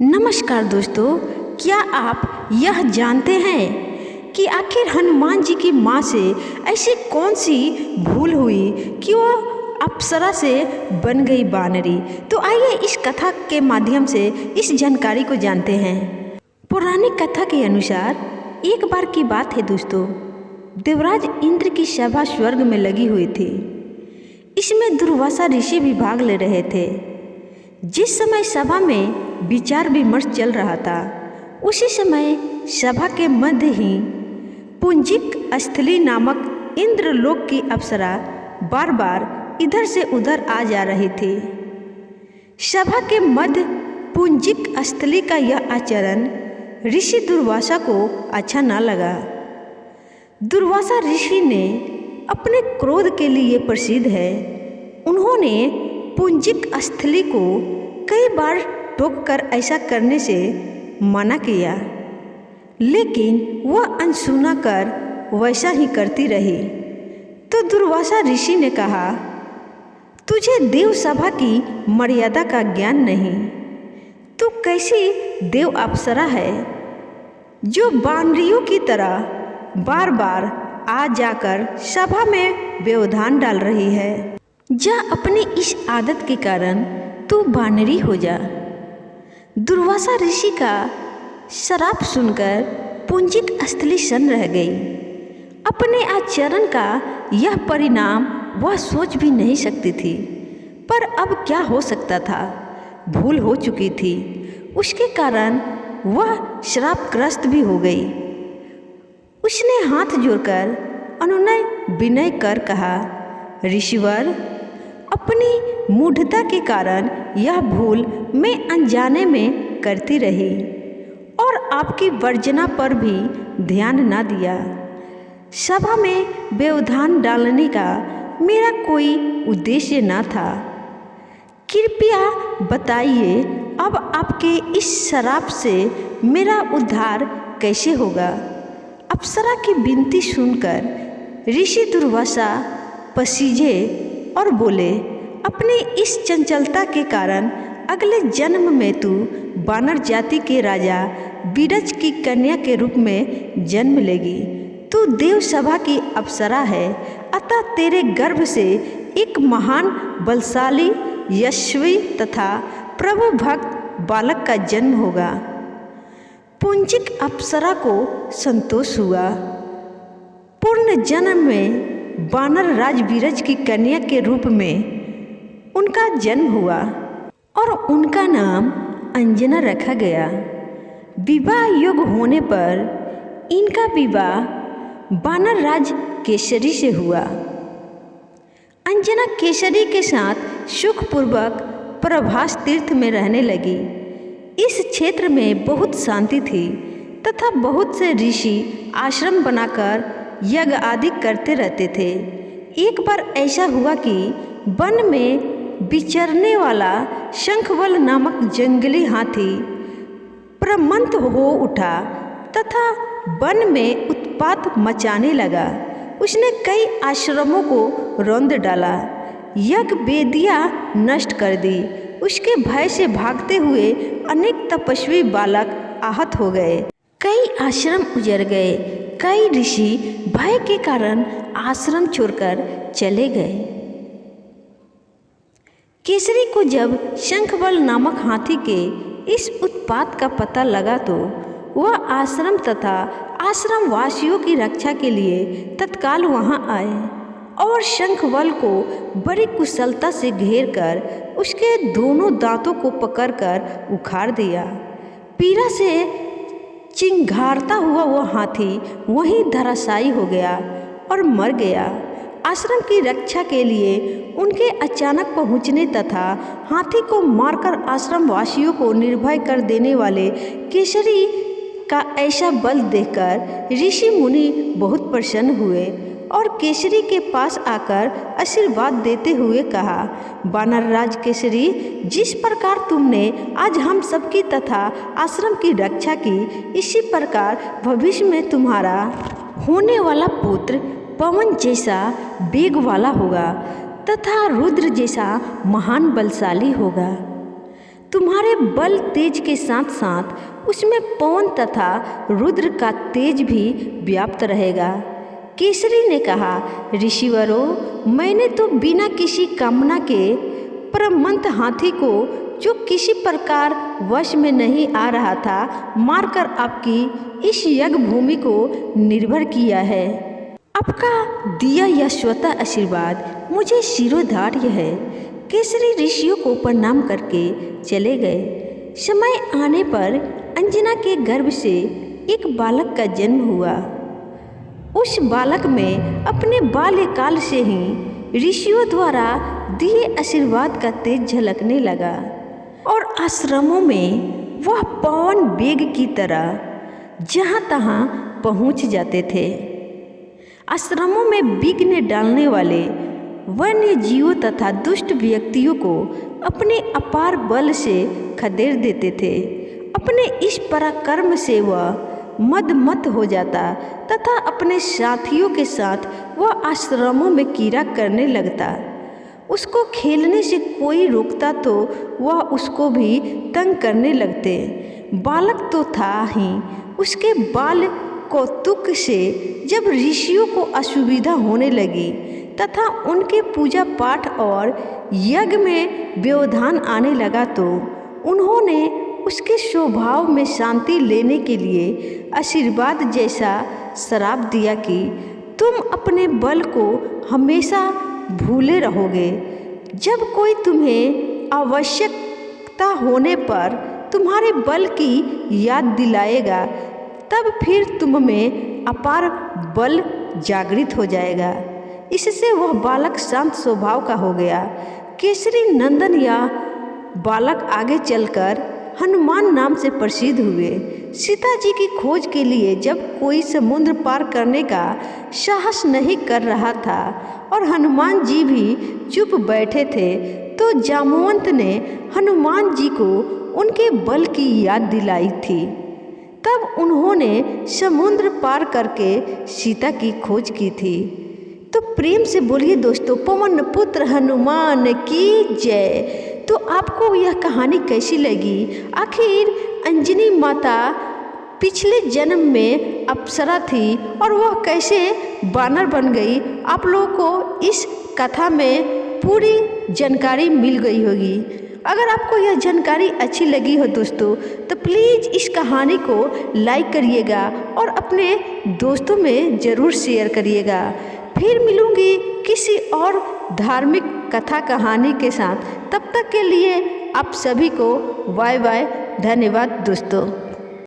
नमस्कार दोस्तों, क्या आप यह जानते हैं कि आखिर हनुमान जी की माँ से ऐसी कौन सी भूल हुई कि वह अप्सरा से बन गई बानरी। तो आइए इस कथा के माध्यम से इस जानकारी को जानते हैं। पौराणिक कथा के अनुसार एक बार की बात है दोस्तों, देवराज इंद्र की सभा स्वर्ग में लगी हुई थी। इसमें दुर्वासा ऋषि भी भाग ले रहे थे। जिस समय सभा में विचार विमर्श चल रहा था, उसी समय सभा के मध्य ही पुंजिक स्थली नामक इंद्रलोक की अप्सरा बार बार इधर से उधर आ जा रही थी। सभा के मध्य पुंजिक स्थली का यह आचरण ऋषि दुर्वासा को अच्छा न लगा। दुर्वासा ऋषि ने अपने क्रोध के लिए प्रसिद्ध है। उन्होंने पुंजिक स्थली को कई बार टोककर ऐसा करने से मना किया, लेकिन वह अनसुना कर वैसा ही करती रही। तो दुर्वासा ऋषि ने कहा, तुझे देव सभा की मर्यादा का ज्ञान नहीं। तू कैसी देव अप्सरा है जो बानरियों की तरह बार बार आ जाकर सभा में व्यवधान डाल रही है। जा अपनी इस आदत के कारण तू बानरी हो जा। दुर्वासा ऋषि का श्राप सुनकर पुंजिक स्थली सन्न रह गई। अपने आचरण का यह परिणाम वह सोच भी नहीं सकती थी, पर अब क्या हो सकता था। भूल हो चुकी थी, उसके कारण वह श्रापग्रस्त भी हो गई। उसने हाथ जोड़कर अनुनय विनय कर कहा, ऋषिवर, अपनी मूढ़ता के कारण यह भूल मैं अनजाने में करती रही और आपकी वर्जना पर भी ध्यान न दिया। सभा में व्यवधान डालने का मेरा कोई उद्देश्य न था। कृपया बताइए, अब आपके इस श्राप से मेरा उद्धार कैसे होगा। अप्सरा की विनती सुनकर ऋषि दुर्वासा पसीजे और बोले, अपनी इस चंचलता के कारण अगले जन्म में तू वानर जाति के राजा विरज की कन्या के रूप में जन्म लेगी। तू देव सभा की अप्सरा है, अतः तेरे गर्भ से एक महान बलशाली यशस्वी तथा प्रभु भक्त बालक का जन्म होगा। पुंजिक अप्सरा को संतोष हुआ। पूर्ण जन्म में वानर राज विरज की कन्या के रूप में उनका जन्म हुआ और उनका नाम अंजना रखा गया। विवाह योग्य होने पर इनका विवाह वानर राज केसरी से हुआ। अंजना केसरी के साथ सुखपूर्वक प्रभास तीर्थ में रहने लगी। इस क्षेत्र में बहुत शांति थी तथा बहुत से ऋषि आश्रम बनाकर यज्ञ आदि करते रहते थे। एक बार ऐसा हुआ कि वन में विचरने वाला शंखवल नामक जंगली हाथी प्रमत्त हो उठा तथा वन में उत्पात मचाने लगा। उसने कई आश्रमों को रौंद डाला, यज्ञ वेदियां नष्ट कर दी। उसके भय से भागते हुए अनेक तपस्वी बालक आहत हो गए। कई आश्रम उजड़ गए। कई ऋषि भय के कारण आश्रम छोड़कर चले गए। केसरी को जब शंखवल नामक हाथी के इस उत्पात का पता लगा तो वह आश्रम तथा आश्रम वासियों की रक्षा के लिए तत्काल वहां आए और शंखवल को बड़ी कुशलता से घेर कर उसके दोनों दांतों को पकड़कर उखाड़ दिया। पीड़ा से चिंघाड़ता हुआ वह हाथी वहीं धराशायी हो गया और मर गया। आश्रम की रक्षा के लिए उनके अचानक पहुंचने तथा हाथी को मारकर आश्रम वासियों को निर्भय कर देने वाले केसरी का ऐसा बल देखकर ऋषि मुनि बहुत प्रसन्न हुए और केसरी के पास आकर आशीर्वाद देते हुए कहा, वानरराज केसरी, जिस प्रकार तुमने आज हम सबकी तथा आश्रम की रक्षा की, इसी प्रकार भविष्य में तुम्हारा होने वाला पुत्र पवन जैसा वेग वाला होगा तथा रुद्र जैसा महान बलशाली होगा। तुम्हारे बल तेज के साथ साथ उसमें पवन तथा रुद्र का तेज भी व्याप्त रहेगा। केसरी ने कहा, ऋषिवरों, मैंने तो बिना किसी कामना के परमंत हाथी को, जो किसी प्रकार वश में नहीं आ रहा था, मारकर आपकी इस यज्ञ भूमि को निर्भर किया है। आपका दिया यह स्वतः आशीर्वाद मुझे शिरोधार्य है। केसरी ऋषियों को प्रणाम करके चले गए। समय आने पर अंजना के गर्भ से एक बालक का जन्म हुआ। उस बालक में अपने बाल्यकाल से ही ऋषियों द्वारा दिए आशीर्वाद का तेज झलकने लगा और आश्रमों में वह पवन वेग की तरह जहाँ तहाँ पहुँच जाते थे। आश्रमों में विघ्न डालने वाले वन्य जीवों तथा दुष्ट व्यक्तियों को अपने अपार बल से खदेड़ देते थे। अपने इस पराक्रम से वह मदमत हो जाता तथा अपने साथियों के साथ वह आश्रमों में कीड़ा करने लगता। उसको खेलने से कोई रोकता तो वह उसको भी तंग करने लगते। बालक तो था ही, उसके बाल कौतुक से जब ऋषियों को असुविधा होने लगी तथा उनके पूजा पाठ और यज्ञ में व्यवधान आने लगा, तो उन्होंने उसके स्वभाव में शांति लेने के लिए आशीर्वाद जैसा श्राप दिया कि तुम अपने बल को हमेशा भूले रहोगे। जब कोई तुम्हें आवश्यकता होने पर तुम्हारे बल की याद दिलाएगा, तब फिर तुम में अपार बल जागृत हो जाएगा। इससे वह बालक शांत स्वभाव का हो गया। केसरी नंदन या बालक आगे चलकर हनुमान नाम से प्रसिद्ध हुए। सीता जी की खोज के लिए जब कोई समुद्र पार करने का साहस नहीं कर रहा था और हनुमान जी भी चुप बैठे थे, तो जामवंत ने हनुमान जी को उनके बल की याद दिलाई थी। तब उन्होंने समुद्र पार करके सीता की खोज की थी। तो प्रेम से बोलिए दोस्तों, पवन पुत्र हनुमान की जय। तो आपको यह कहानी कैसी लगी? आखिर अंजनी माता पिछले जन्म में अप्सरा थी और वह कैसे बानर बन गई, आप लोगों को इस कथा में पूरी जानकारी मिल गई होगी। अगर आपको यह जानकारी अच्छी लगी हो दोस्तों, तो प्लीज़ इस कहानी को लाइक करिएगा और अपने दोस्तों में ज़रूर शेयर करिएगा। फिर मिलूंगी किसी और धार्मिक कथा कहानी के साथ। तब तक के लिए आप सभी को बाय बाय। धन्यवाद दोस्तों।